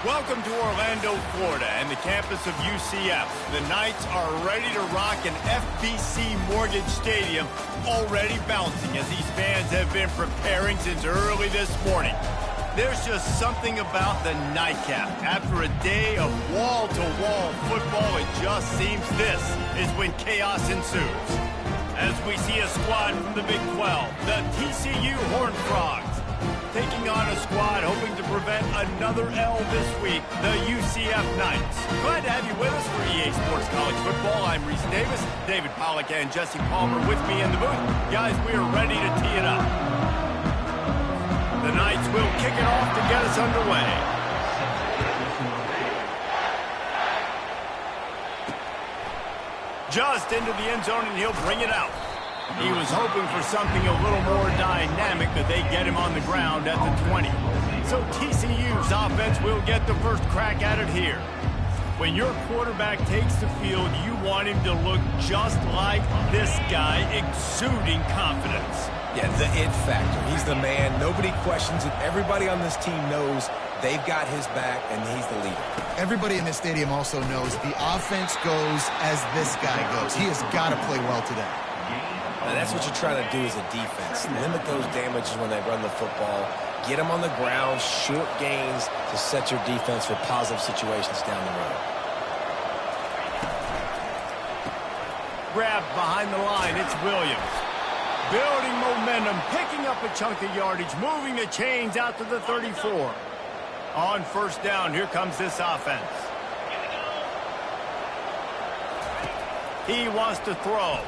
Welcome to Orlando, Florida, and the campus of UCF. The Knights are ready to rock an FBC Mortgage Stadium, already bouncing as these fans have been preparing since early this morning. There's just something about the nightcap. After a day of wall-to-wall football, it just seems this is when chaos ensues. As we see a squad from the Big 12, the TCU Horned Frogs, taking on a squad hoping to prevent another L this week, the UCF Knights. Glad to have you with us for EA Sports College Football. I'm Reese Davis, David Pollack and Jesse Palmer with me in the booth. Guys, we are ready to tee it up. The Knights will kick it off to get us underway. Just into the end zone, and he'll bring it out. He was hoping for something a little more dynamic, but they get him on the ground at the 20. So TCU's offense will get the first crack at it here. When your quarterback takes the field, you want him to look just like this guy, exuding confidence. Yeah, the it factor. He's the man. Nobody questions it. Everybody on this team knows they've got his back, and he's the leader. Everybody in this stadium also knows the offense goes as this guy goes. He has got to play well today. Now, that's what you're trying to do as a defense. Limit those damages when they run the football. Get them on the ground, short gains to set your defense for positive situations down the road. Grabbed behind the line, it's Williams. Building momentum, picking up a chunk of yardage, moving the chains out to the 34. On first down, here comes this offense. He wants to throw.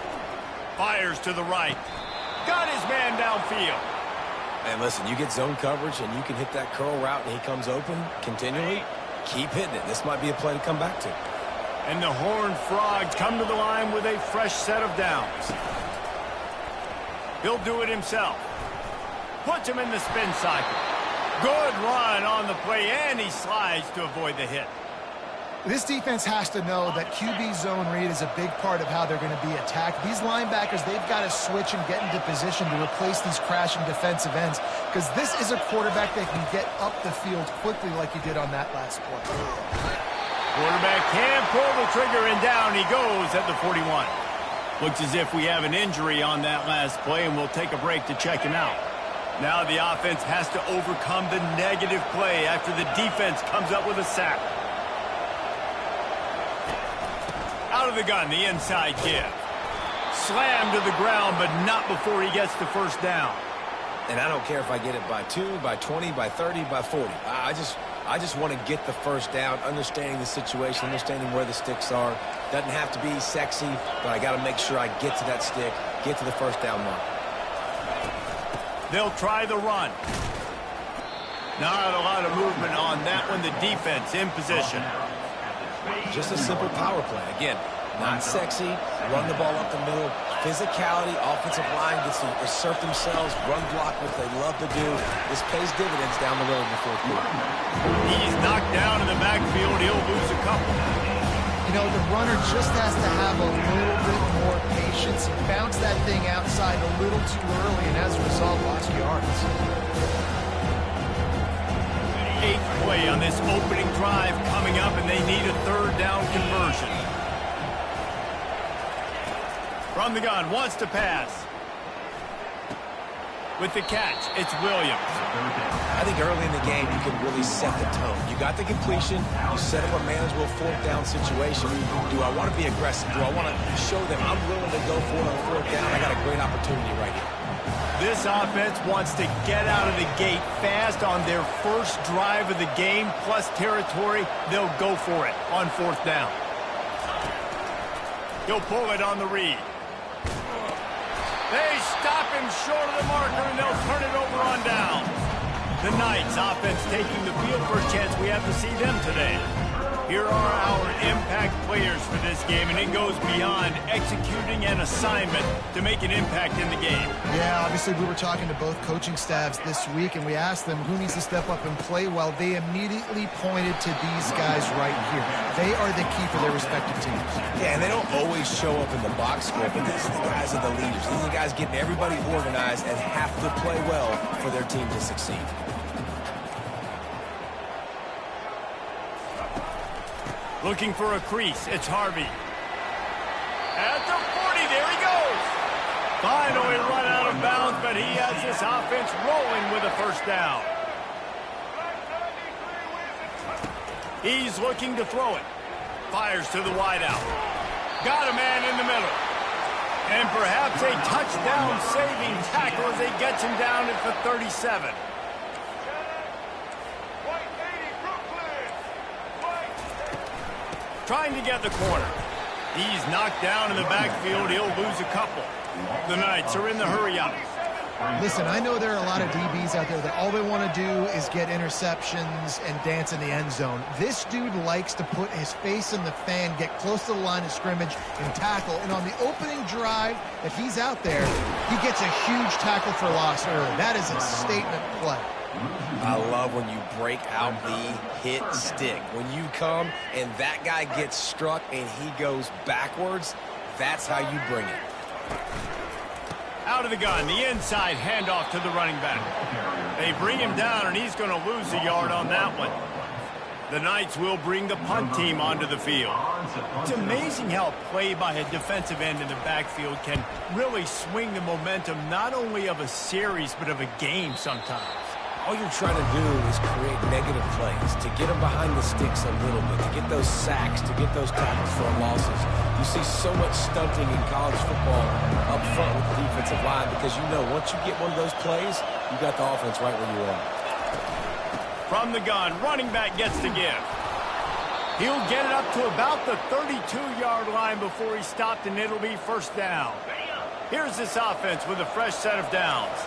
Fires to the right. Got his man downfield. And listen, you get zone coverage and you can hit that curl route and he comes open continually. Keep hitting it. This might be a play to come back to. And the Horned Frogs come to the line with a fresh set of downs. He'll do it himself. Puts him in the spin cycle. Good run on the play, and he slides to avoid the hit. This defense has to know that QB zone read is a big part of how they're going to be attacked. These linebackers, they've got to switch and get into position to replace these crashing defensive ends, because this is a quarterback that can get up the field quickly like he did on that last play. Quarterback can pull the trigger, and down he goes at the 41. Looks as if we have an injury on that last play, and we'll take a break to check him out. Now the offense has to overcome the negative play after the defense comes up with a sack. Out of the gun, the inside give. Slammed to the ground, but not before he gets the first down. And I don't care if I get it by 2, by 20, by 30, by 40. I just want to get the first down, understanding the situation, understanding where the sticks are. Doesn't have to be sexy, but I got to make sure I get to that stick, get to the first down mark. They'll try the run. Not a lot of movement on that one. The defense in position. Just a simple power play. Again, not sexy, run the ball up the middle. Physicality, offensive line gets to assert themselves, run block, what they love to do. This pays dividends down the road in the fourth quarter. He's knocked down in the backfield. He'll lose a couple. You know, the runner just has to have a little bit more patience. He bounced that thing outside a little too early, and as a result, lost yards. 8th play on this opening drive coming up, and they need a third down conversion. From the gun, wants to pass. With the catch, it's Williams. I think early in the game, you can really set the tone. You got the completion. You set up a manageable fourth down situation. Do I want to be aggressive? Do I want to show them I'm willing to go for it on fourth down? I got a great opportunity right here. This offense wants to get out of the gate fast on their first drive of the game, plus territory. They'll go for it on fourth down. He'll pull it on the read. They stop him short of the marker, and they'll turn it over on down. The Knights offense taking the field. First chance we have to see them today. Here are our impact players for this game, and it goes beyond executing an assignment to make an impact in the game. Yeah, obviously we were talking to both coaching staffs this week, and we asked them who needs to step up and play well. They immediately pointed to these guys right here. They are the key for their respective teams. Yeah, and they don't always show up in the box score, but these are the guys are the leaders. These are the guys getting everybody organized and have to play well for their team to succeed. Looking for a crease. It's Harvey. At the 40, there he goes. Finally run out of bounds, but he has this offense rolling with a first down. He's looking to throw it. Fires to the wideout. Got a man in the middle. And perhaps a touchdown-saving tackle as he gets him down at the 37. Trying to get the corner. He's knocked down in the backfield. He'll lose a couple. The Knights are in the hurry-up. Listen, I know there are a lot of DBs out there that all they want to do is get interceptions and dance in the end zone. This dude likes to put his face in the fan, get close to the line of scrimmage, and tackle. And on the opening drive that he's out there, he gets a huge tackle for loss early. That is a statement play. I love when you break out the hit stick. When you come and that guy gets struck and he goes backwards, that's how you bring it. Out of the gun, the inside handoff to the running back. They bring him down, and he's going to lose a yard on that one. The Knights will bring the punt team onto the field. It's amazing how play by a defensive end in the backfield can really swing the momentum not only of a series but of a game sometimes. All you're trying to do is create negative plays, to get them behind the sticks a little bit, to get those sacks, to get those tackles for losses. You see so much stunting in college football up front with the defensive line because you know once you get one of those plays, you got the offense right where you are. From the gun, running back gets to give. He'll get it up to about the 32-yard line before he's stopped, and it'll be first down. Here's this offense with a fresh set of downs.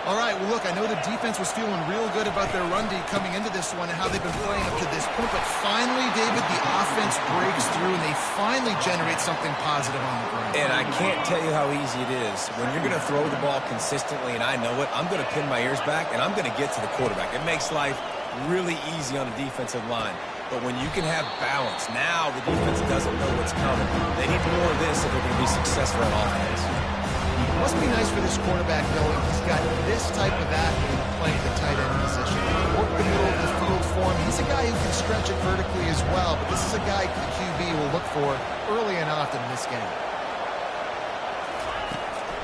All right, well, look, I know the defense was feeling real good about their run D coming into this one and how they've been playing up to this point, but finally, David, the offense breaks through and they finally generate something positive on the ground. And I can't tell you how easy it is. When you're going to throw the ball consistently, and I know it, I'm going to pin my ears back and I'm going to get to the quarterback. It makes life really easy on the defensive line. But when you can have balance, now the defense doesn't know what's coming. They need more of this if they're going to be successful on offense. It must be nice for this quarterback knowing he's got this type of athlete playing the tight end position. Work the middle of the field for him. He's a guy who can stretch it vertically as well, but this is a guy the QB will look for early and often in this game.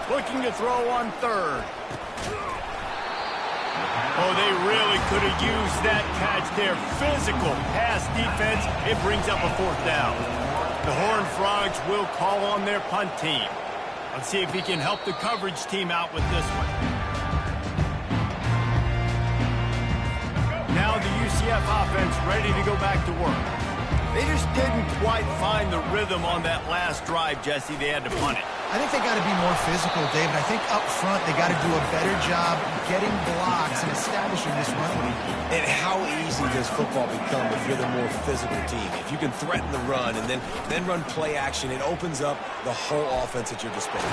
Looking to throw on third. Oh, they really could have used that catch there. Physical pass defense. It brings up a fourth down. The Horned Frogs will call on their punt team. Let's see if he can help the coverage team out with this one. Now the UCF offense ready to go back to work. They just didn't quite find the rhythm on that last drive, Jesse. They had to punt it. I think they got to be more physical, David. I think up front they got to do a better job getting blocks and establishing this run game. And how easy does football become if you're the more physical team? If you can threaten the run and then run play action, it opens up the whole offense at your disposal.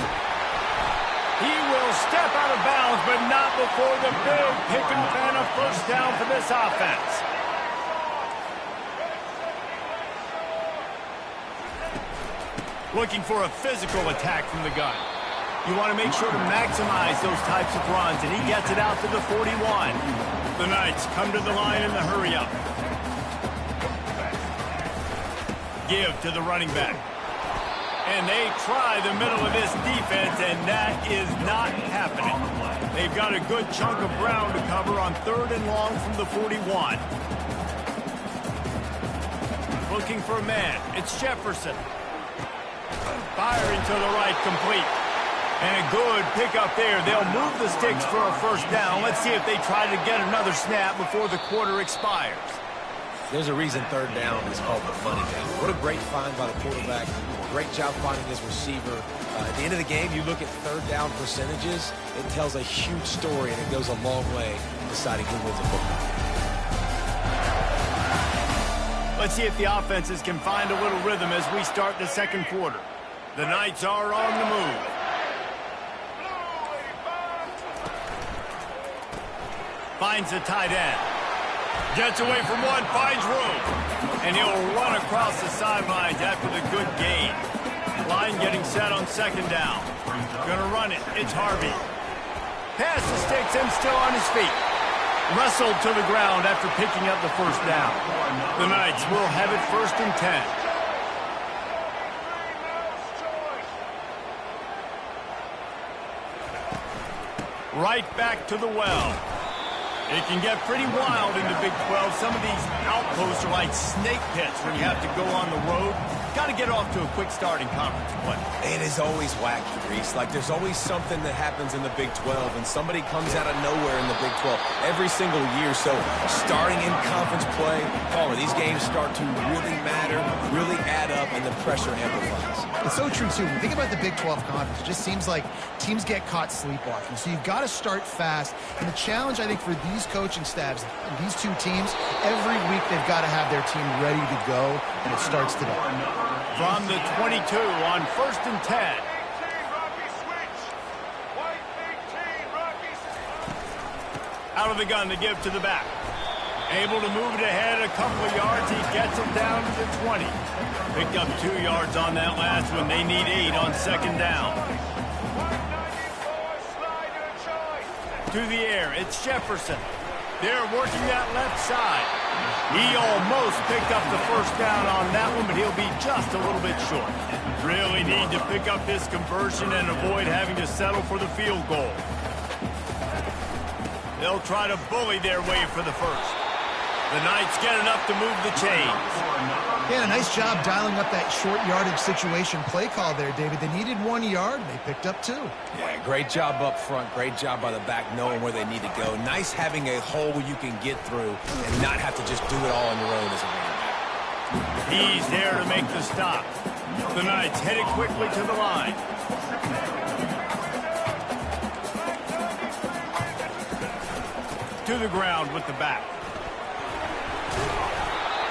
He will step out of bounds, but not before the big pickup and a first down for this offense. Looking for a physical attack from the gun. You want to make sure to maximize those types of runs, and he gets it out to the 41. The Knights come to the line in the hurry-up. Give to the running back. And they try the middle of this defense, and that is not happening. They've got a good chunk of ground to cover on third and long from the 41. Looking for a man. It's Jefferson. Firing to the right, complete. And a good pickup there. They'll move the sticks for a first down. Let's see if they try to get another snap before the quarter expires. There's a reason third down is called the money down. What a great find by the quarterback. Great job finding his receiver. At the end of the game, you look at third down percentages. It tells a huge story, and it goes a long way in deciding who wins a football game. Let's see if the offenses can find a little rhythm as we start the second quarter. The Knights are on the move. Finds the tight end. Gets away from one, finds room. And he'll run across the sidelines after the good gain. Line getting set on second down. Gonna run it. It's Harvey. Pass the sticks and still on his feet. Wrestled to the ground after picking up the first down. The Knights will have it 1st and 10. Right back to the well. It can get pretty wild in the Big 12. Some of these outposts are like snake pits when you have to go on the road. Got to get off to a quick start in conference play. It is always wacky, Reese. Like, there's always something that happens in the Big 12, and somebody comes out of nowhere in the Big 12 every single year. So, starting in conference play, Palmer, these games start to really matter, really add up, and the pressure amplifies. It's so true, too. When you think about the Big 12 conference, it just seems like teams get caught sleepwalking. So you've got to start fast. And the challenge, I think, for these coaching staffs and these two teams, every week they've got to have their team ready to go, and it starts today. From the 22 on 1st and 10. Out of the gun to give to the back. Able to move it ahead a couple of yards. He gets it down to the 20. Picked up 2 yards on that last one. They need 8 on 2nd down. To the air, it's Jefferson. They're working that left side. He almost picked up the first down on that one, but he'll be just a little bit short. Really need to pick up this conversion and avoid having to settle for the field goal. They'll try to bully their way for the first. The Knights get enough to move the chains. Yeah, a nice job dialing up that short yardage situation play call there, David. They needed 1 yard, and they picked up 2. Yeah, great job up front. Great job by the back knowing where they need to go. Nice having a hole you can get through and not have to just do it all on your own as a running back. He's there to make the stop. The Knights headed quickly to the line. To the ground with the back.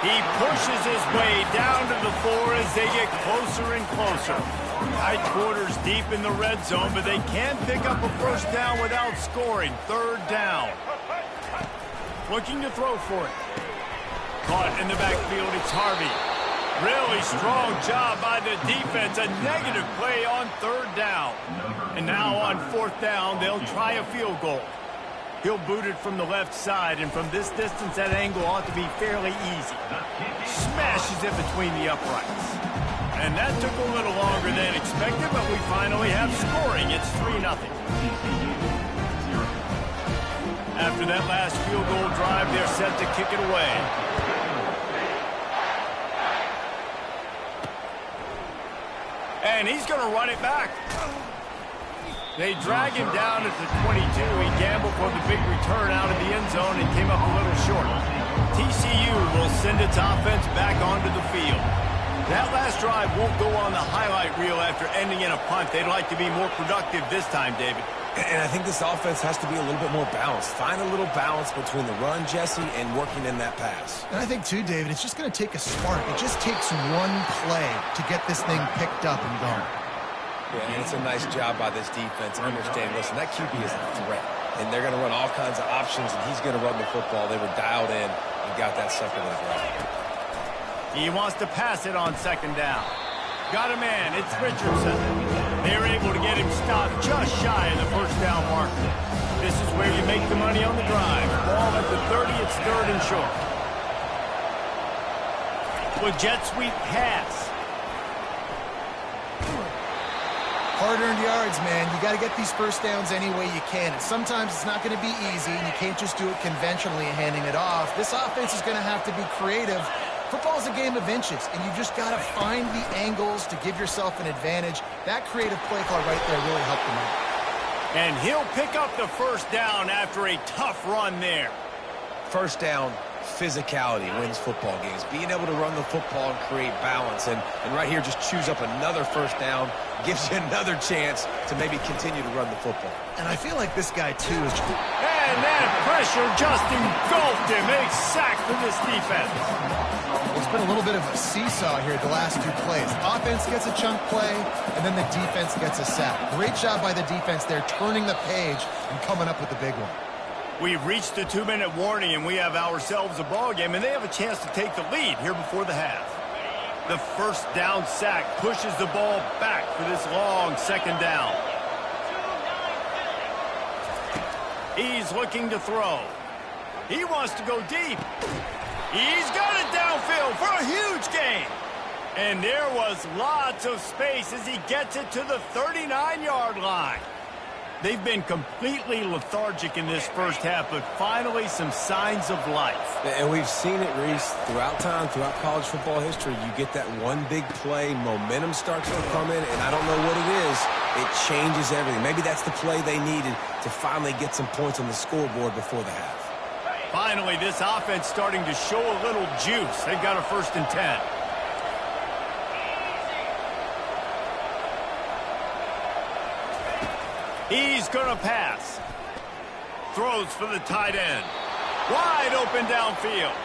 He pushes his way down to the 4 as they get closer and closer. Tight quarters deep in the red zone, but they can pick up a first down without scoring. 3rd down. Looking to throw for it. Caught in the backfield, it's Harvey. Really strong job by the defense. A negative play on 3rd down. And now on 4th down, they'll try a field goal. He'll boot it from the left side, and from this distance, that angle ought to be fairly easy. Smashes it between the uprights. And that took a little longer than expected, but we finally have scoring. It's 3-0. After that last field goal drive, they're set to kick it away. And he's going to run it back. They drag him down at the 22. He gambled for the big return out of the end zone and came up a little short. TCU will send its offense back onto the field. That last drive won't go on the highlight reel after ending in a punt. They'd like to be more productive this time, David. And I think this offense has to be a little bit more balanced. Find a little balance between the run, Jesse, and working in that pass. And I think, too, David, it's just going to take a spark. It just takes one play to get this thing picked up and going. Yeah, and it's a nice job by this defense. Understand, listen, that QB is a threat. And they're going to run all kinds of options, and he's going to run the football. They were dialed in and got that sucker to the ground. He wants to pass it on 2nd down. Got a man. It's Richardson. They're able to get him stopped just shy of the first down marker. This is where you make the money on the drive. Ball at the 30. It's 3rd and short. With jet sweep pass. Hard-earned yards, man. You got to get these first downs any way you can. And sometimes it's not going to be easy, and you can't just do it conventionally and handing it off. This offense is going to have to be creative. Football's a game of inches, and you just got to find the angles to give yourself an advantage. That creative play call right there really helped them out. And he'll pick up the first down after a tough run there. First down, physicality wins football games. Being able to run the football and create balance. And right here, just choose up another first down. Gives you another chance to maybe continue to run the football. And I feel like this guy, too, is... And that pressure just engulfed him. A sack for this defense. It's been a little bit of a seesaw here the last 2 plays. Offense gets a chunk play, and then the defense gets a sack. Great job by the defense there, turning the page and coming up with the big one. We've reached the 2-minute warning, and we have ourselves a ball game, and they have a chance to take the lead here before the half. The first down sack pushes the ball back for this long 2nd down. He's looking to throw. He wants to go deep. He's got it downfield for a huge gain. And there was lots of space as he gets it to the 39-yard line. They've been completely lethargic in this first half, but finally some signs of life. And we've seen it, Reese, throughout time, throughout college football history. You get that one big play, momentum starts to come in, and I don't know what it is. It changes everything. Maybe that's the play they needed to finally get some points on the scoreboard before the half. Finally, this offense starting to show a little juice. They've got a 1st and 10. He's going to pass. Throws for the tight end. Wide open downfield.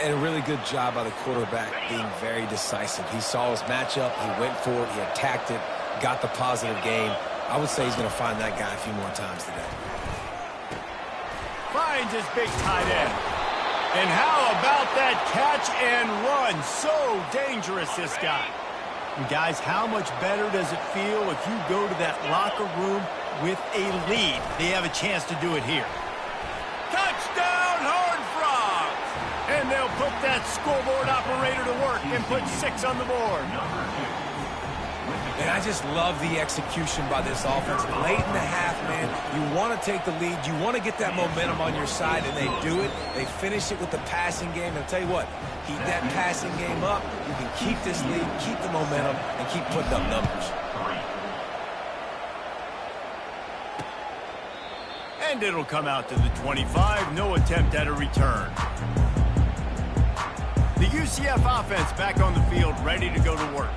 And a really good job by the quarterback being very decisive. He saw his matchup. He went for it. He attacked it. Got the positive gain. I would say he's going to find that guy a few more times today. Finds his big tight end. And how about that catch and run? So dangerous, this guy. And guys, how much better does it feel if you go to that locker room with a lead? They have a chance to do it here. Touchdown, Horned Frogs! And they'll put that scoreboard operator to work and put 6 on the board. And I just love the execution by this offense. Late in the half, man, you want to take the lead. You want to get that momentum on your side, and they do it. They finish it with the passing game. And I'll tell you what, keep that passing game up. You can keep this lead, keep the momentum, and keep putting up numbers. And it'll come out to the 25. No attempt at a return. The UCF offense back on the field, ready to go to work.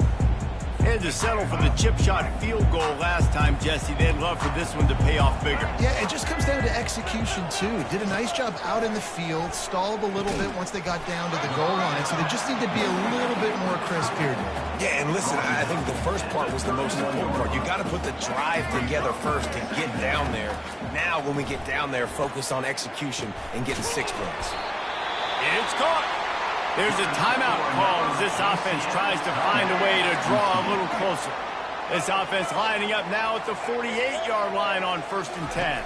Had to settle for the chip shot field goal last time, Jesse. They'd love for this one to pay off bigger. Yeah, it just comes down to execution, too. Did a nice job out in the field, stalled a little bit once they got down to the goal line, so they just need to be a little bit more crisp here. Yeah, and listen, I think the first part was the most important part. You got to put the drive together first to get down there. Now, when we get down there, focus on execution and getting 6 points. It's caught. There's a timeout call as this offense tries to find a way to draw a little closer. This offense lining up now at the 48-yard line on 1st and 10.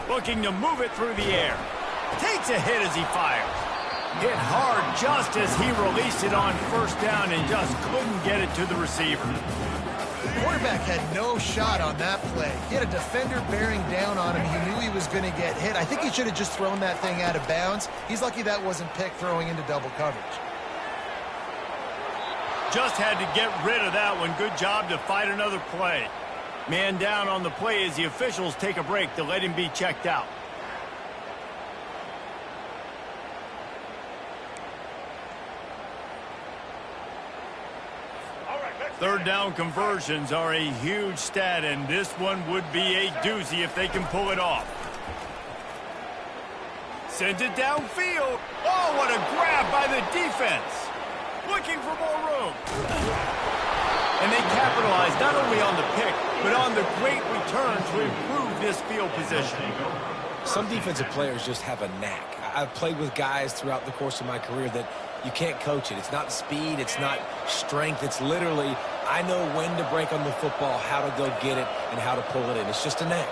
Looking to move it through the air. Takes a hit as he fires. Hit hard just as he released it on 1st down and just couldn't get it to the receiver. The quarterback had no shot on that play. He had a defender bearing down on him. He knew he was going to get hit. I think he should have just thrown that thing out of bounds. He's lucky that wasn't picked throwing into double coverage. Just had to get rid of that one. Good job to fight another play. Man down on the play as the officials take a break to let him be checked out. Third down conversions are a huge stat, and this one would be a doozy if they can pull it off. Sends it downfield. Oh, what a grab by the defense. Looking for more room. And they capitalize not only on the pick, but on the great return to improve this field position. Some defensive players just have a knack. I've played with guys throughout the course of my career that you can't coach it. It's not speed. It's not strength. It's literally, I know when to break on the football, how to go get it, and how to pull it in. It's just a knack.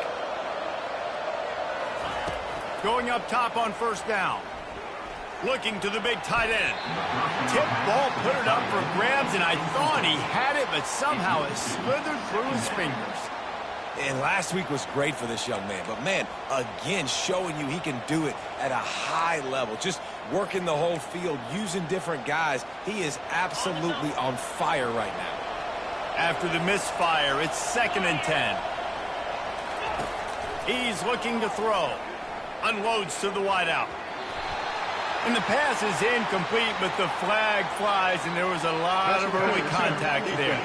Going up top on 1st down. Looking to the big tight end. Tip ball, put it up for grabs, and I thought he had it, but somehow it slithered through his fingers. And last week was great for this young man. But, man, again, showing you he can do it at a high level. Just working the whole field, using different guys. He is absolutely on fire right now. After the misfire, it's 2nd and 10. He's looking to throw. Unloads to the wideout. And the pass is incomplete, but the flag flies, and there was a lot of early contact there.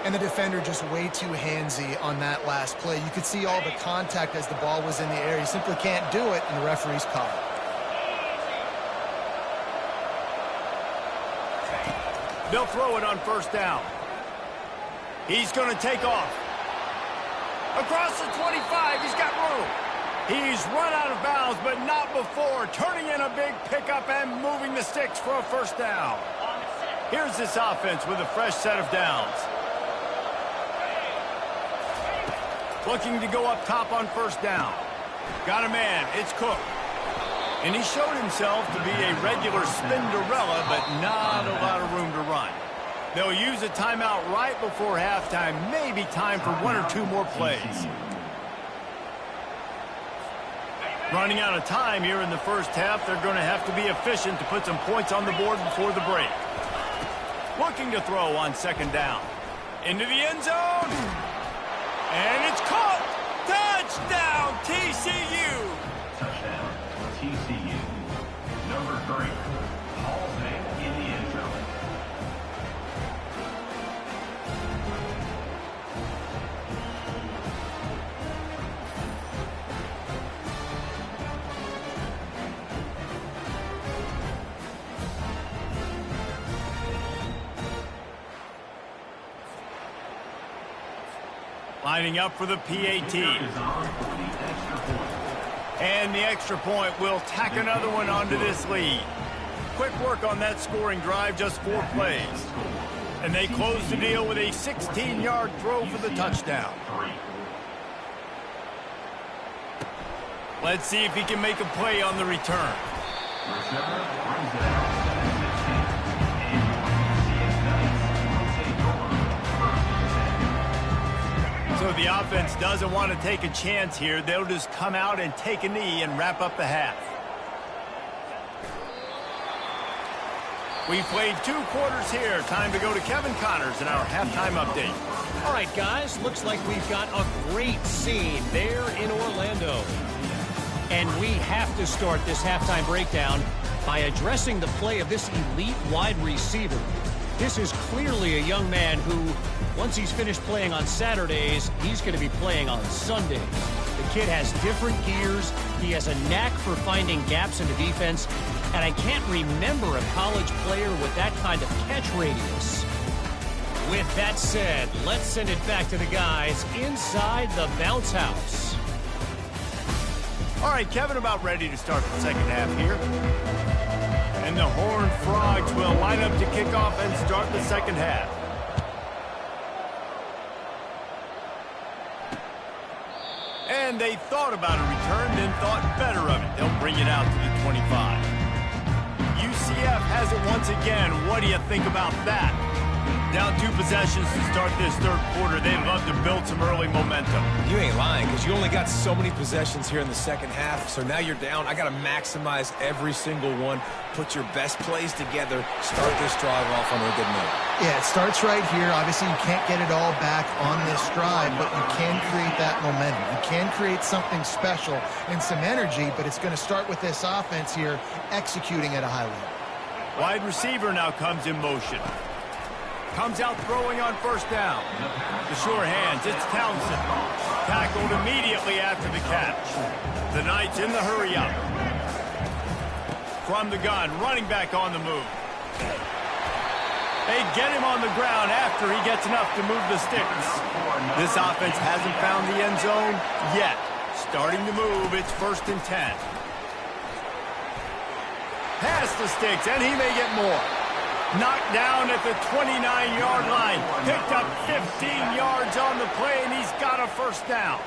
And the defender just way too handsy on that last play. You could see all the contact as the ball was in the air. He simply can't do it, and the referee's called. They'll throw it on 1st down. He's going to take off. Across the 25, he's got room. He's run out of bounds, but not before. Turning in a big pickup and moving the sticks for a 1st down. Here's this offense with a fresh set of downs. Looking to go up top on first down. Got a man. It's Cook. And he showed himself to be a regular Spinderella, but not a lot of room to run. They'll use a timeout right before halftime. Maybe time for one or two more plays. Running out of time here in the first half. They're going to have to be efficient to put some points on the board before the break. Looking to throw on second down. Into the end zone. And it's caught. Touchdown, TCU. Touchdown, TCU. Number 3, Halsey in the end zone. Lining up for the PAT. And the extra point will tack another one onto this lead. Quick work on that scoring drive, just 4 plays. And they close the deal with a 16-yard throw for the touchdown. Let's see if he can make a play on the return. So the offense doesn't want to take a chance here. They'll just come out and take a knee and wrap up the half. We've played 2 quarters here. Time to go to Kevin Connors in our halftime update. All right, guys, looks like we've got a great scene there in Orlando. And we have to start this halftime breakdown by addressing the play of this elite wide receiver. This is clearly a young man who, once he's finished playing on Saturdays, he's going to be playing on Sundays. The kid has different gears. He has a knack for finding gaps in the defense. And I can't remember a college player with that kind of catch radius. With that said, let's send it back to the guys inside the bounce house. All right, Kevin, about ready to start the second half here. And the Horned Frogs will line up to kick off and start the second half. And they thought about a return, then thought better of it. They'll bring it out to the 25. UCF has it once again. What do you think about that? Down 2 possessions to start this third quarter. They'd love to build some early momentum. You ain't lying, because you only got so many possessions here in the second half, so now you're down. I got to maximize every single one, put your best plays together, start this drive off on a good note. Yeah, it starts right here. Obviously, you can't get it all back on this drive, but you can create that momentum. You can create something special and some energy, but it's going to start with this offense here executing at a high level. Wide receiver now comes in motion. Comes out throwing on first down. The sure hands, it's Townsend. Tackled immediately after the catch. The Knights in the hurry up. From the gun, running back on the move. They get him on the ground after he gets enough to move the sticks. This offense hasn't found the end zone yet. Starting to move, it's 1st and 10. Past the sticks, and he may get more. Knocked down at the 29-yard line. Picked up 15 yards on the play, and he's got a first down.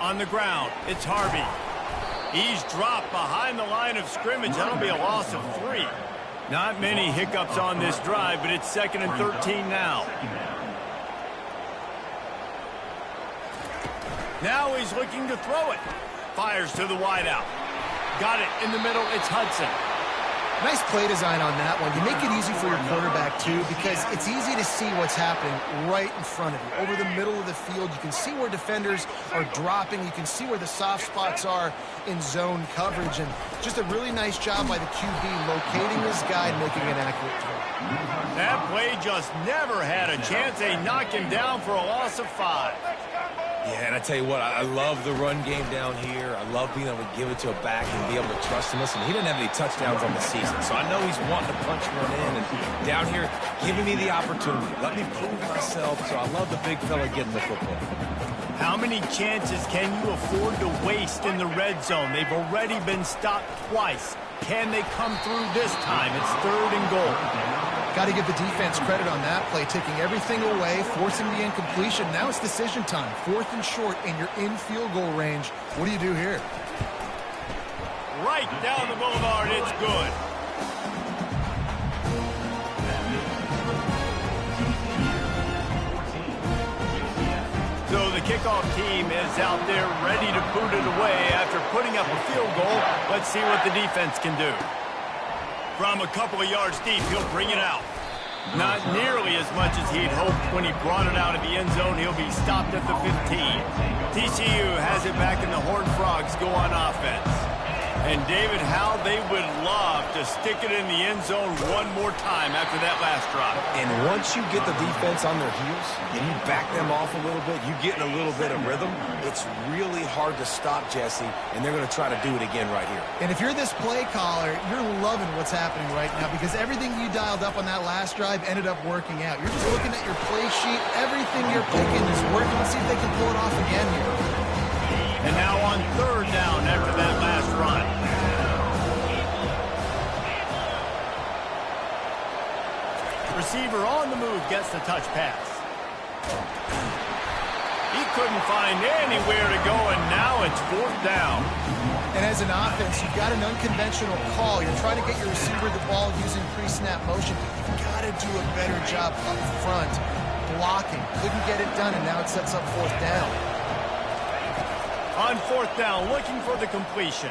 On the ground, it's Harvey. He's dropped behind the line of scrimmage. That'll be a loss of 3. Not many hiccups on this drive, but it's 2nd and 13 now. Now he's looking to throw it. Fires to the wideout. Got it in the middle. It's Hudson. Nice play design on that one. You make it easy for your quarterback, too, because it's easy to see what's happening right in front of you. Over the middle of the field, you can see where defenders are dropping. You can see where the soft spots are in zone coverage. And just a really nice job by the QB locating this guy and making an accurate throw. That play just never had a chance. They knock him down for a loss of 5. Yeah, and I tell you what, I love the run game down here. I love being able to give it to a back and be able to trust him. Listen, he didn't have any touchdowns on the season, so I know he's wanting to punch one in. And down here, giving me the opportunity. Let me prove myself, so I love the big fella getting the football. How many chances can you afford to waste in the red zone? They've already been stopped twice. Can they come through this time? It's 3rd and goal. Got to give the defense credit on that play, taking everything away, forcing the incompletion. Now it's decision time. 4th and short, and you're in field goal range. What do you do here? Right down the boulevard, it's good. So the kickoff team is out there ready to boot it away after putting up a field goal. Let's see what the defense can do. From a couple of yards deep, he'll bring it out. Not nearly as much as he'd hoped when he brought it out of the end zone. He'll be stopped at the 15. TCU has it back, and the Horned Frogs go on offense. And, David, how they would love to stick it in the end zone one more time after that last drive. And once you get the defense on their heels and you back them off a little bit, you get in a little bit of rhythm, it's really hard to stop, Jesse, and they're going to try to do it again right here. And if you're this play caller, you're loving what's happening right now because everything you dialed up on that last drive ended up working out. You're just looking at your play sheet. Everything you're picking is working. Let's see if they can pull it off again here. And now on 3rd down after that last run. Receiver on the move gets the touch pass. He couldn't find anywhere to go, and now it's 4th down. And as an offense, you've got an unconventional call. You're trying to get your receiver the ball using pre-snap motion. You've got to do a better job up front blocking. Couldn't get it done, and now it sets up 4th down. On 4th down, looking for the completion.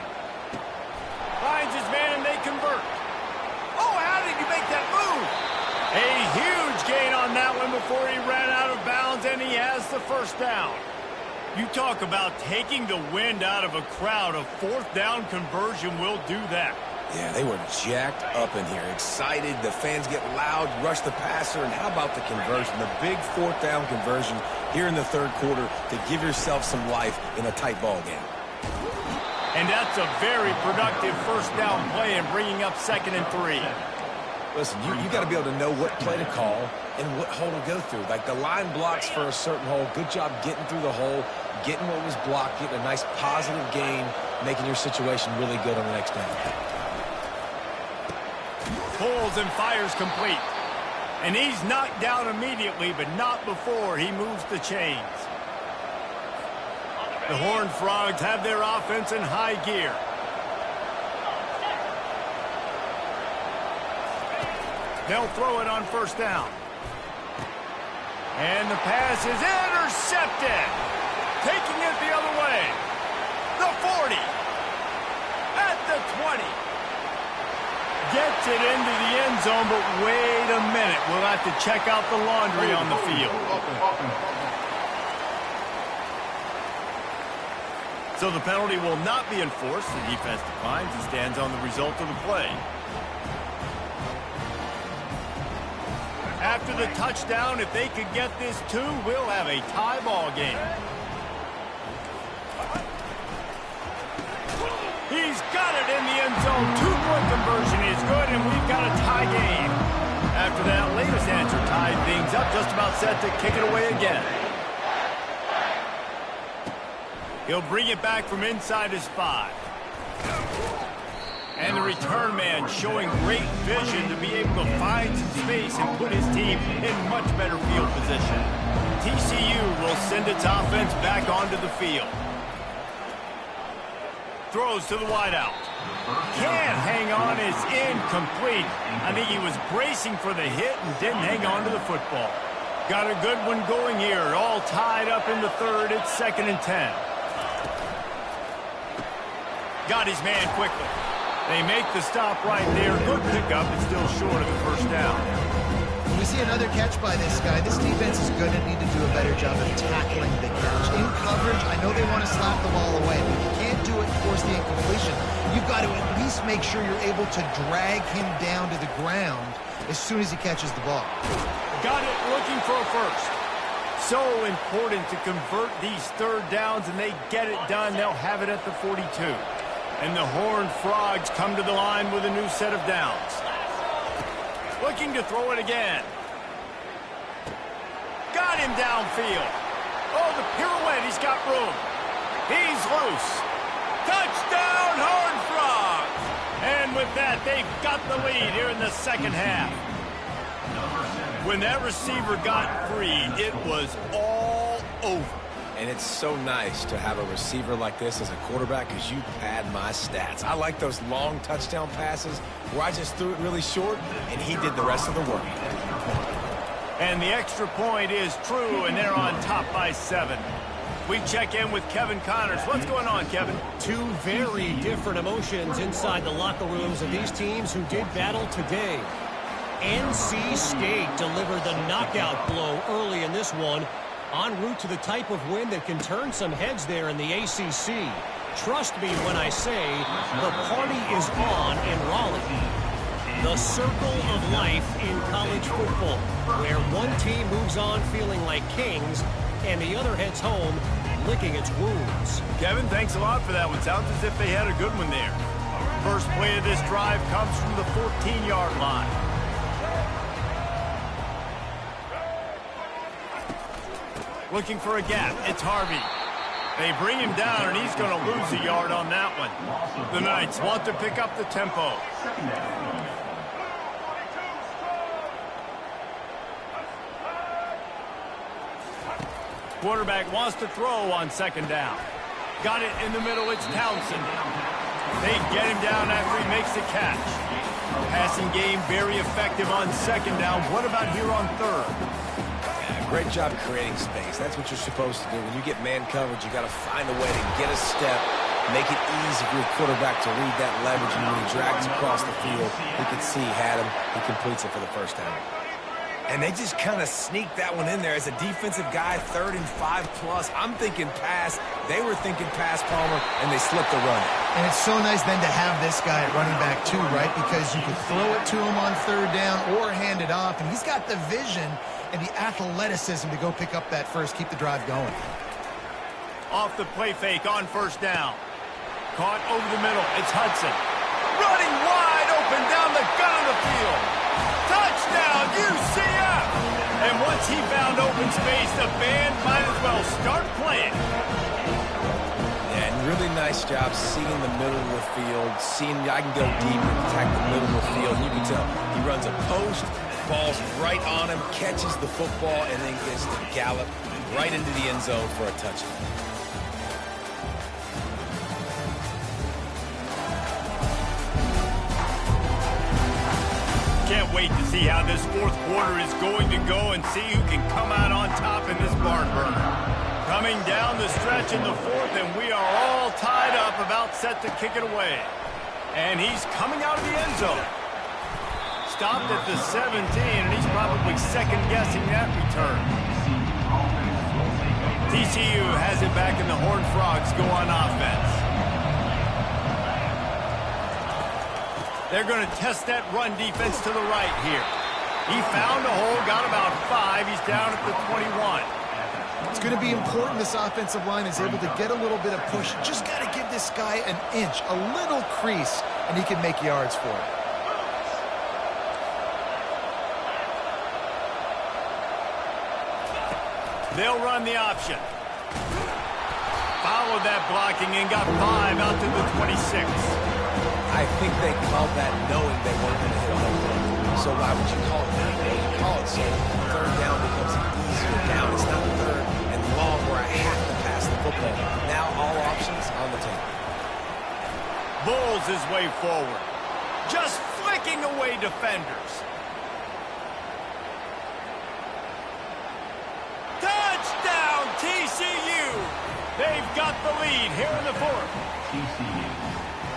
Finds his man, and they convert. Oh, how did he make that move? A huge gain on that one before he ran out of bounds, and he has the 1st down. You talk about taking the wind out of a crowd. A 4th down conversion will do that. Yeah, they were jacked up in here, excited. The fans get loud, rush the passer, and how about the conversion? The big 4th down conversion here in the 3rd quarter to give yourself some life in a tight ball game. And that's a very productive 1st down play and bringing up 2nd and 3. Listen, you got to be able to know what play to call and what hole to go through. Like the line blocks for a certain hole. Good job getting through the hole, getting what was blocked, getting a nice positive gain, making your situation really good on the next down. Pulls and fires complete. And he's knocked down immediately, but not before he moves the chains. The Horned Frogs have their offense in high gear. They'll throw it on 1st down. And the pass is intercepted. Taking it the other way. The 40. At the 20. Gets it into the end zone, but wait a minute. We'll have to check out the laundry on the field. So the penalty will not be enforced. The defense declines and stands on the result of the play. After the touchdown, if they could get this 2, we'll have a tie ball game. He's got it in the end zone. 2-point conversion is good, and we've got a tie game. After that latest answer tied things up, just about set to kick it away again. He'll bring it back from inside his 5. And the return man showing great vision to be able to find some space and put his team in much better field position. TCU will send its offense back onto the field. Throws to the wideout. Can't hang on, is incomplete. I think he was bracing for the hit and didn't hang on to the football. Got a good one going here. All tied up in the 3rd. It's 2nd and 10. Got his man quickly. They make the stop right there. Good pickup, but still short of the 1st down. When we see another catch by this guy, this defense is going to need to do a better job of tackling the catch. In coverage, I know they want to slap the ball away, but you can't do it and force the incompletion. You've got to at least make sure you're able to drag him down to the ground as soon as he catches the ball. Got it, looking for a 1st. So important to convert these 3rd downs, and they get it done. They'll have it at the 42. And the Horned Frogs come to the line with a new set of downs. Looking to throw it again. Got him downfield. Oh, the pirouette, he's got room. He's loose. Touchdown, Horned Frogs! And with that, they've got the lead here in the 2nd half. When that receiver got free, it was all over. And it's so nice to have a receiver like this as a quarterback because you pad my stats. I like those long touchdown passes where I just threw it really short and he did the rest of the work. And the extra point is true, and they're on top by 7. We check in with Kevin Connors. What's going on, Kevin? Two very different emotions inside the locker rooms of these teams who did battle today. NC State delivered the knockout blow early in this one, en route to the type of win that can turn some heads there in the ACC. Trust me when I say the party is on in Raleigh. The circle of life in college football, where one team moves on feeling like kings and the other heads home licking its wounds. Kevin, thanks a lot for that one. Sounds as if they had a good one there. First play of this drive comes from the 14-yard line. Looking for a gap. It's Harvey. They bring him down, and he's going to lose a yard on that one. The Knights want to pick up the tempo. Quarterback wants to throw on second down. Got it in the middle. It's Townsend. They get him down after he makes the catch. Passing game very effective on second down. What about here on third? Great job creating space. That's what you're supposed to do. When you get man coverage, you got to find a way to get a step, make it easy for your quarterback to read that leverage, and when he drags across the field, he can see he had him. He completes it for the first time. And they just kind of sneaked that one in there as a defensive guy, 3rd and 5+. I'm thinking pass. They were thinking pass, Palmer, and they slipped the run. And it's so nice then to have this guy at running back too, right? Because you could throw it to him on 3rd down or hand it off, and he's got the vision and the athleticism to go pick up that first, keep the drive going. Off the play fake on first down. Caught over the middle. It's Hudson. Running wide open down the gut of the field. Touchdown, UCF! And once he found open space, the band might as well start playing. And really nice job seeing the middle of the field, seeing I can go deep and attack the middle of the field. You can tell he runs a post, ball's right on him, catches the football, and then gets to gallop right into the end zone for a touchdown. Can't wait to see how this fourth quarter is going to go and see who can come out on top in this barn burner. Coming down the stretch in the fourth, and we are all tied up, about set to kick it away. And he's coming out of the end zone. Stopped at the 17, and he's probably second-guessing that return. TCU has it back, and the Horned Frogs go on offense. They're going to test that run defense to the right here. He found a hole, got about 5. He's down at the 21. It's going to be important this offensive line is able to get a little bit of push. Just got to give this guy an inch, a little crease, and he can make yards for it. They'll run the option. Followed that blocking and got 5 out to the 26. I think they called that knowing they weren't going to hit a home run. So why would you call it that? You call it so 3rd down becomes an easier down. It's not 3rd and long where I have to pass the football. Now all options on the table. Bulls his way forward. Just flicking away defenders. Touchdown, TCU! They've got the lead here in the fourth. TCU.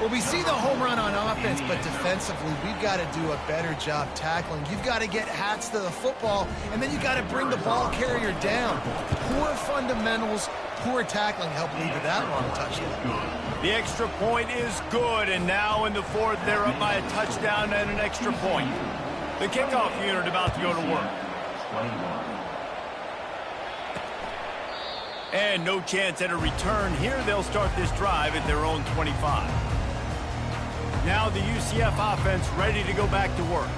Well, we see the home run on offense, but defensively, we've got to do a better job tackling. You've got to get hats to the football, and then you've got to bring the ball carrier down. Poor fundamentals, poor tackling help lead to that long touchdown. The extra point is good, and now in the fourth, they're up by a touchdown and an extra point. The kickoff unit about to go to work. 21. And no chance at a return here. They'll start this drive at their own 25. Now the UCF offense ready to go back to work.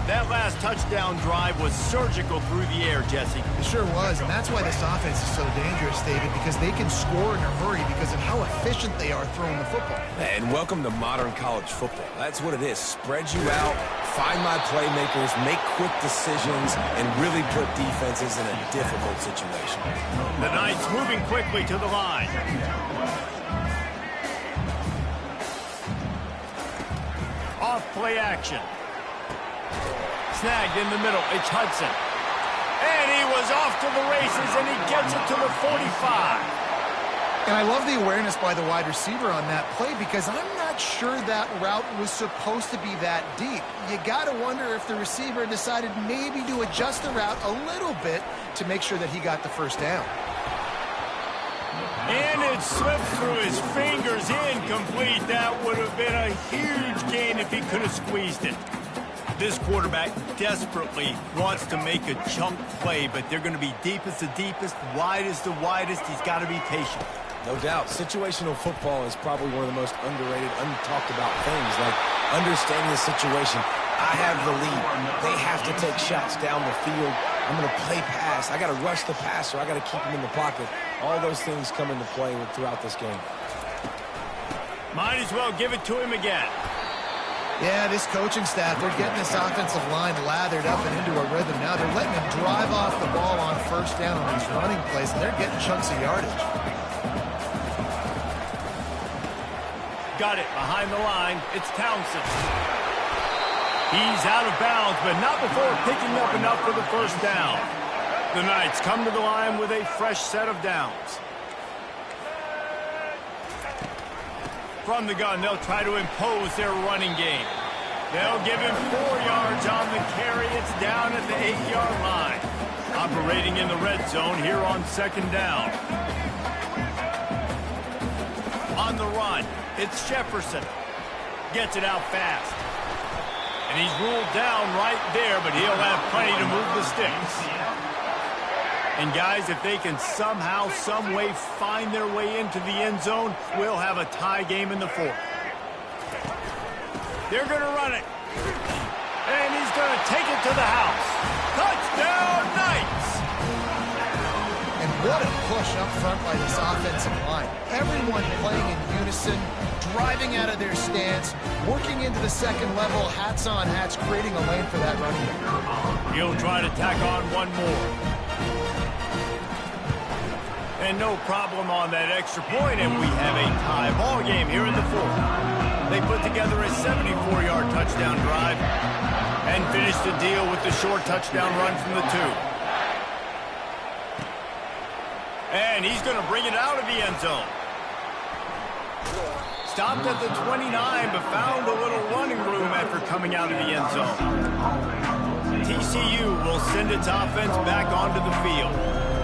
That last touchdown drive was surgical through the air, Jesse. It sure was, and that's why this offense is so dangerous, David, because they can score in a hurry because of how efficient they are throwing the football. And welcome to modern college football. That's what it is. Spread you out, find my playmakers, make quick decisions, and really put defenses in a difficult situation. The Knights moving quickly to the line. Off play action. Snagged in the middle. It's Hudson. And he was off to the races, and he gets it to the 45. And I love the awareness by the wide receiver on that play because I'm not sure that route was supposed to be that deep. You got to wonder if the receiver decided maybe to adjust the route a little bit to make sure that he got the first down. And it slipped through his fingers, incomplete. That would have been a huge gain if he could have squeezed it. This quarterback desperately wants to make a chunk play, but they're going to be deepest the deepest, widest the widest. He's got to be patient. No doubt, situational football is probably one of the most underrated, untalked about things, like understanding the situation. I have the lead. They have to take shots down the field. I'm going to play pass. I got to rush the passer. I got to keep him in the pocket. All those things come into play throughout this game. Might as well give it to him again. Yeah, this coaching staff, they're getting this offensive line lathered up and into a rhythm. Now they're letting him drive off the ball on first down on these running plays, and they're getting chunks of yardage. Got it behind the line. It's Townsend. He's out of bounds, but not before picking up enough for the first down. The Knights come to the line with a fresh set of downs. From the gun, they'll try to impose their running game. They'll give him 4 yards on the carry. It's down at the 8-yard line. Operating in the red zone here on second down. On the run, it's Jefferson. Gets it out fast. And he's ruled down right there, but he'll have plenty to move the sticks. And guys, if they can somehow, some way find their way into the end zone, we'll have a tie game in the fourth. They're going to run it. And he's going to take it to the house. Touchdown, Knights! And what a push up front by this offensive line. Everyone playing in unison, driving out of their stance, working into the second level, hats on hats, creating a lane for that running back. He'll try to tack on one more. And no problem on that extra point, and we have a tie ball game here in the fourth. They put together a 74-yard touchdown drive and finished the deal with the short touchdown run from the 2. And he's going to bring it out of the end zone. Stopped at the 29, but found a little running room after coming out of the end zone. TCU will send its offense back onto the field.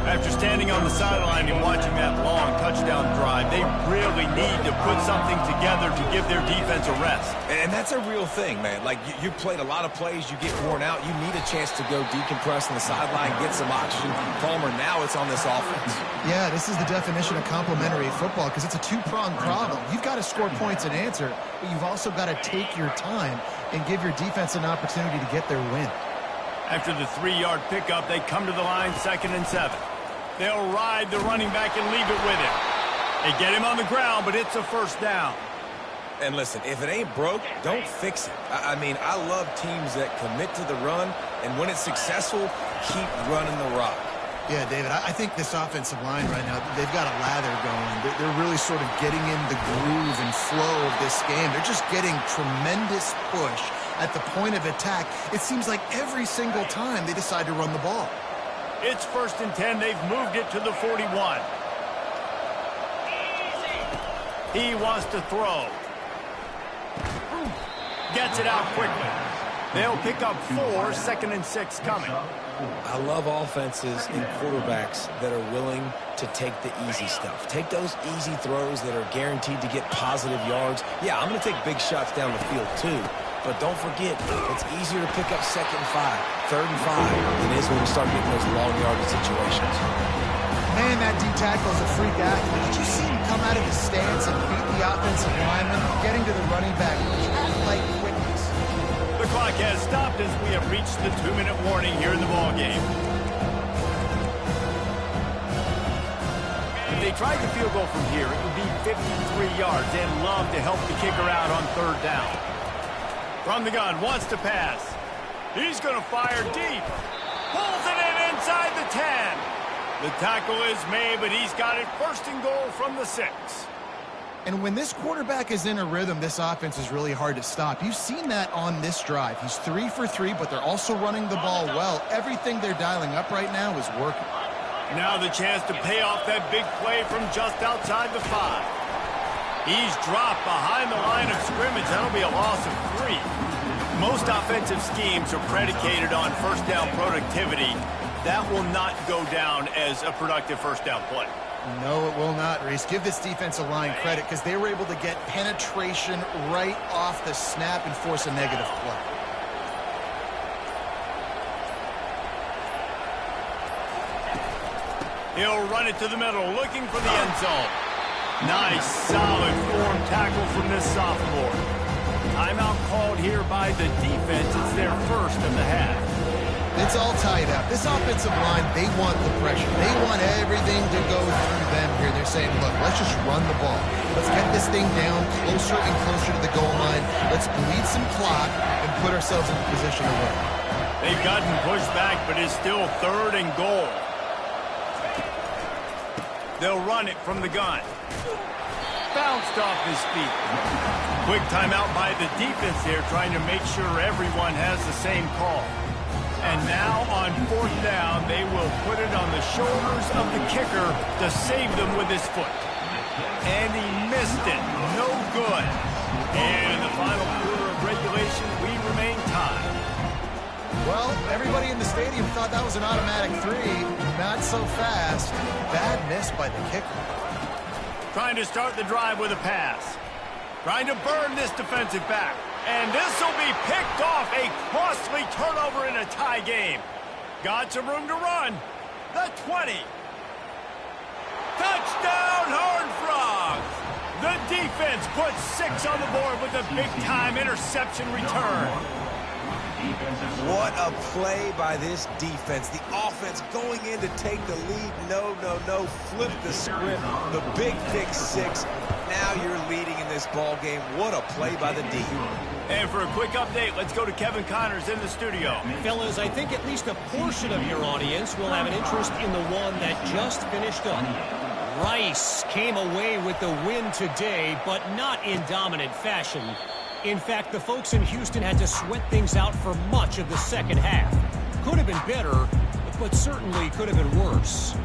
After standing on the sideline and watching that long touchdown drive, they really need to put something together to give their defense a rest. And that's a real thing, man. Like, you played a lot of plays, you get worn out, you need a chance to go decompress on the sideline, get some oxygen. Palmer, now it's on this offense. Yeah, this is the definition of complementary football because it's a two-pronged problem. You've got to score points and answer, but you've also got to take your time and give your defense an opportunity to get their win. After the 3-yard pickup, they come to the line 2nd and 7. They'll ride the running back and leave it with him. They get him on the ground, but it's a first down. And listen, if it ain't broke, don't fix it. I mean, I love teams that commit to the run, and when it's successful, keep running the rock. Yeah, David, I think this offensive line right now, they've got a lather going. They're really sort of getting in the groove and flow of this game. They're just getting tremendous push at the point of attack. It seems like every single time they decide to run the ball. It's 1st and 10. They've moved it to the 41. He wants to throw. Gets it out quickly. They'll pick up 4, 2nd and 6 coming. I love offenses and quarterbacks that are willing to take the easy stuff. Take those easy throws that are guaranteed to get positive yards. Yeah, I'm going to take big shots down the field too. But don't forget, it's easier to pick up 2nd and 5, 3rd and 5 than it is when we start getting those long yardage situations. Man, that D-tackle's a freak athlete. Did you see him come out of his stance and beat the offensive lineman, getting to the running back? Cat-like quickness. The clock has stopped as we have reached the 2-minute warning here in the ballgame. If they tried the field goal from here, it would be 53 yards and love to help the kicker out on 3rd down. From the gun, wants to pass. He's going to fire deep. Pulls it in inside the 10. The tackle is made, but he's got it first and goal from the 6. And when this quarterback is in a rhythm, this offense is really hard to stop. You've seen that on this drive. He's 3 for 3, but they're also running the ball well. Everything they're dialing up right now is working. Now the chance to pay off that big play from just outside the 5. He's dropped behind the line of scrimmage. That'll be a loss of 3. Most offensive schemes are predicated on first down productivity. That will not go down as a productive first down play. No, it will not, Reese. Give this defensive line credit because they were able to get penetration right off the snap and force a negative play. He'll run it to the middle, looking for the end zone. Nice, solid form tackle from this sophomore. Timeout called here by the defense. It's their first of the half. It's all tied up. This offensive line, they want the pressure. They want everything to go through them here. They're saying, look, let's just run the ball. Let's get this thing down closer and closer to the goal line. Let's bleed some clock and put ourselves in a position to win. They've gotten pushed back, but it's still 3rd and goal. They'll run it from the gun. Bounced off his feet. Quick timeout by the defense there, trying to make sure everyone has the same call. And now on 4th down, they will put it on the shoulders of the kicker to save them with his foot. And he missed it. No good. And in the final quarter of regulation, we remain tied. Well, everybody in the stadium thought that was an automatic 3. Not so fast. Bad miss by the kicker. Trying to start the drive with a pass. Trying to burn this defensive back. And this will be picked off. A costly turnover in a tie game. Got some room to run. The 20. Touchdown, Horned Frogs. The defense puts 6 on the board with a big-time interception return. What a play by this defense. The offense going in to take the lead. No. Flip the script. The big pick 6. Now you're leading in this ball game. What a play by the D. And for a quick update, let's go to Kevin Connors in the studio. Fellas, I think at least a portion of your audience will have an interest in the one that just finished up. Rice came away with the win today, but not in dominant fashion. In fact, the folks in Houston had to sweat things out for much of the second half. Could have been better, but certainly could have been worse.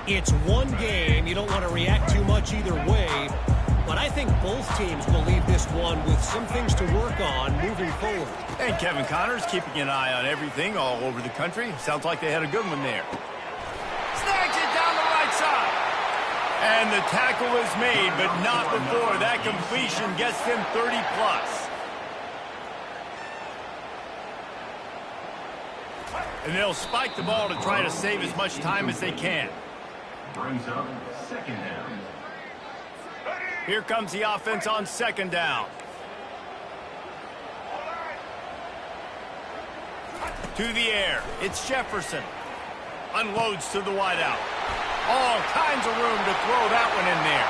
It's one game. You don't want to react too much either way. But I think both teams will leave this one with some things to work on moving forward. And Kevin Connors keeping an eye on everything all over the country. Sounds like they had a good one there. Snags it down the right side. And the tackle is made, but not before that completion gets them 30+. And they'll spike the ball to try to save as much time as they can. Brings up 2nd down. Here comes the offense on 2nd down. To the air. It's Jefferson. Unloads to the wideout. All kinds of room to throw that one in there.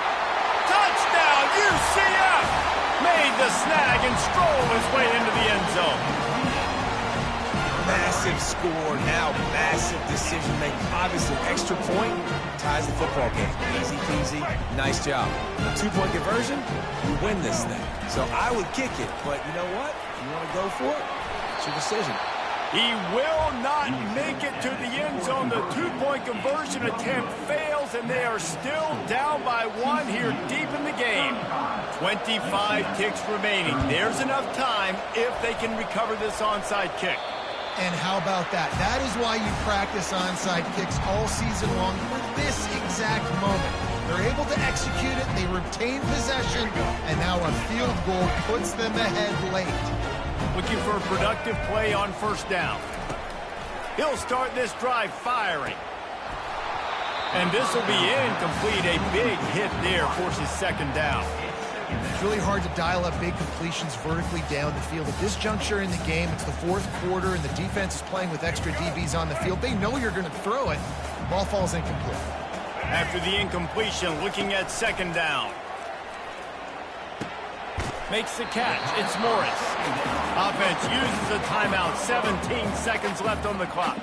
Touchdown, UCF! Made the snag and strolled his way into the end zone. Massive score, now massive decision making. Obviously, extra point ties the football game. Easy peasy, nice job. A 2-point conversion, you win this thing. So I would kick it, but you know what? You want to go for it? It's your decision. He will not make it to the end zone. The 2-point conversion attempt fails, and they are still down by 1 here deep in the game. 25 kicks remaining. There's enough time if they can recover this onside kick. And how about that? That is why you practice onside kicks all season long for this exact moment. They're able to execute it, they retain possession, and now a field goal puts them ahead late. Looking for a productive play on 1st down. He'll start this drive firing. And this will be incomplete. A big hit there forces 2nd down. It's really hard to dial up big completions vertically down the field. At this juncture in the game, it's the 4th quarter, and the defense is playing with extra DBs on the field. They know you're going to throw it. Ball falls incomplete. After the incompletion, looking at 2nd down. Makes the catch. It's Morris. Offense uses a timeout. 17 seconds left on the clock.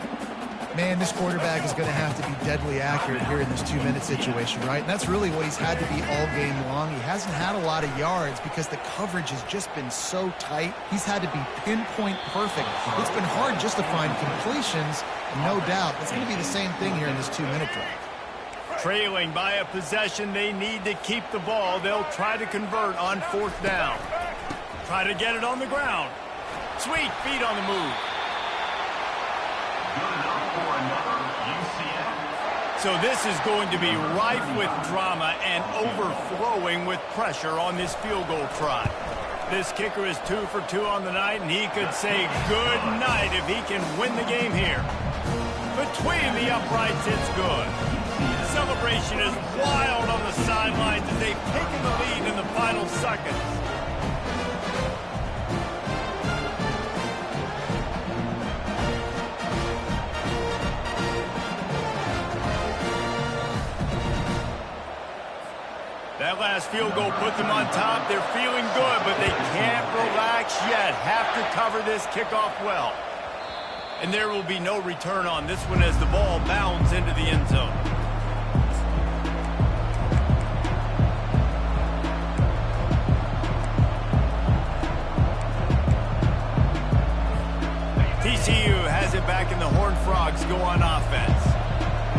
Man, this quarterback is going to have to be deadly accurate here in this 2-minute situation, right? And that's really what he's had to be all game long. He hasn't had a lot of yards because the coverage has just been so tight. He's had to be pinpoint perfect. It's been hard just to find completions, no doubt. It's going to be the same thing here in this 2-minute drive. Trailing by a possession, they need to keep the ball. They'll try to convert on 4th down. Try to get it on the ground. Sweet feet on the move. Good enough for another UCF. So this is going to be rife with drama and overflowing with pressure on this field goal try. This kicker is 2 for 2 on the night, and he could say good night if he can win the game here. Between the uprights, it's good. Celebration is wild on the sidelines as they've taken the lead in the final seconds. That last field goal put them on top. They're feeling good, but they can't relax yet. Have to cover this kickoff well. And there will be no return on this one as the ball bounds into the end zone. TCU has it back, and the Horned Frogs go on offense.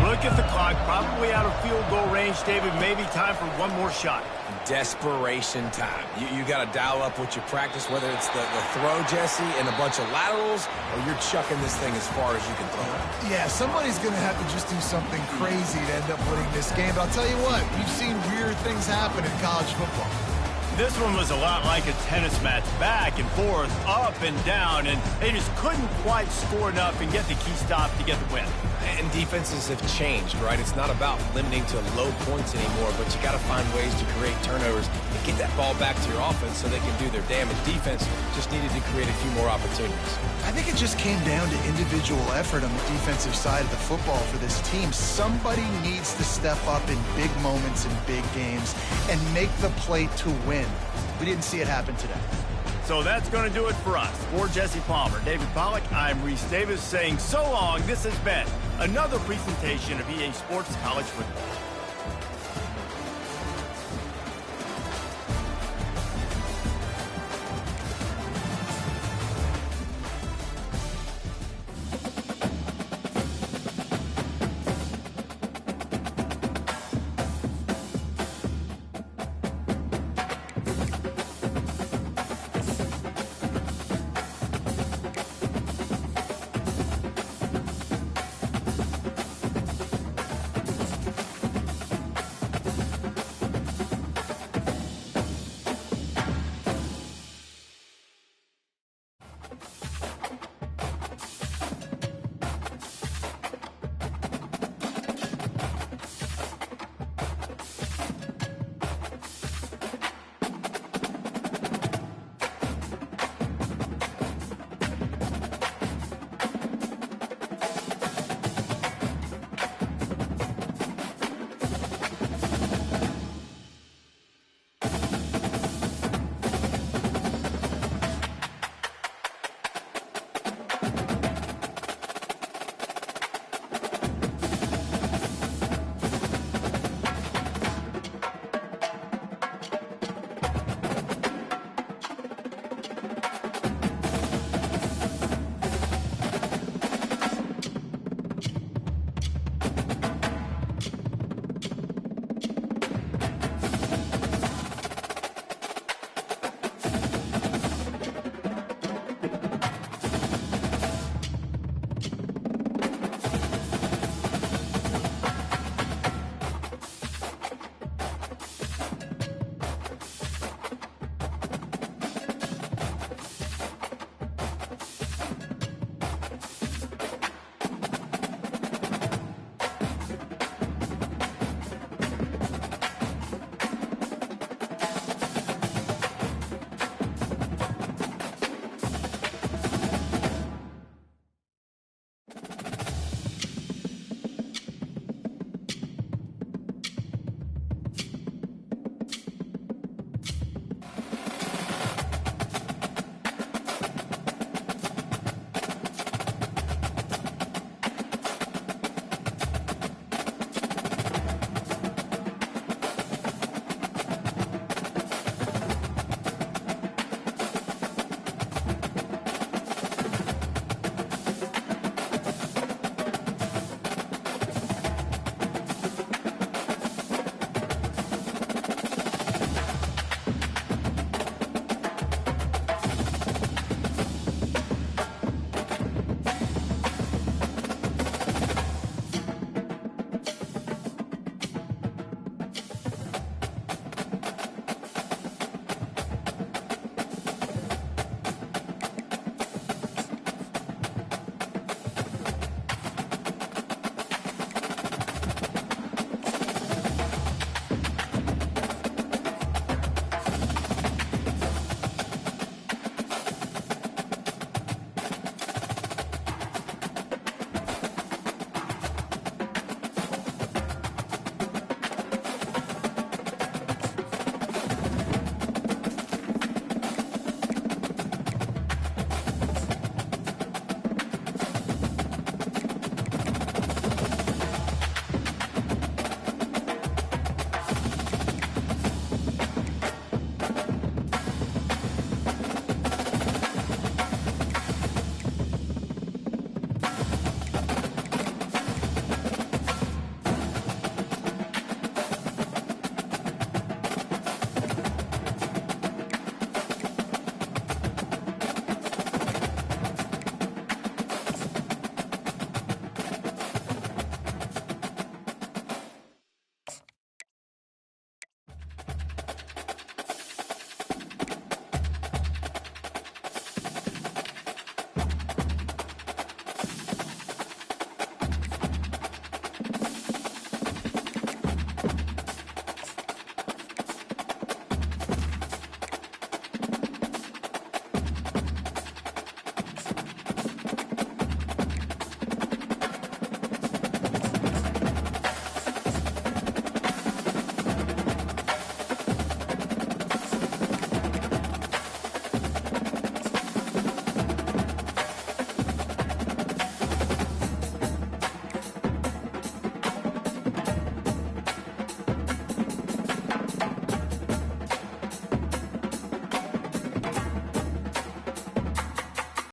Look at the clock, probably out of field goal range, David. Maybe time for one more shot. Desperation time. You got to dial up what you practice, whether it's the throw, Jesse, and a bunch of laterals, or you're chucking this thing as far as you can throw it. Yeah, somebody's going to have to just do something crazy to end up winning this game. But I'll tell you what, we've seen weird things happen in college football. This one was a lot like a tennis match, back and forth, up and down, and they just couldn't quite score enough and get the key stop to get the win. And defenses have changed, right? It's not about limiting to low points anymore, but you got to find ways to create turnovers and get that ball back to your offense so they can do their damage. Defense just needed to create a few more opportunities. I think it just came down to individual effort on the defensive side of the football for this team. Somebody needs to step up in big moments in big games and make the play to win. We didn't see it happen today. So that's going to do it for us. For Jesse Palmer, David Pollack, I'm Reese Davis saying so long. This has been another presentation of EA Sports College Football.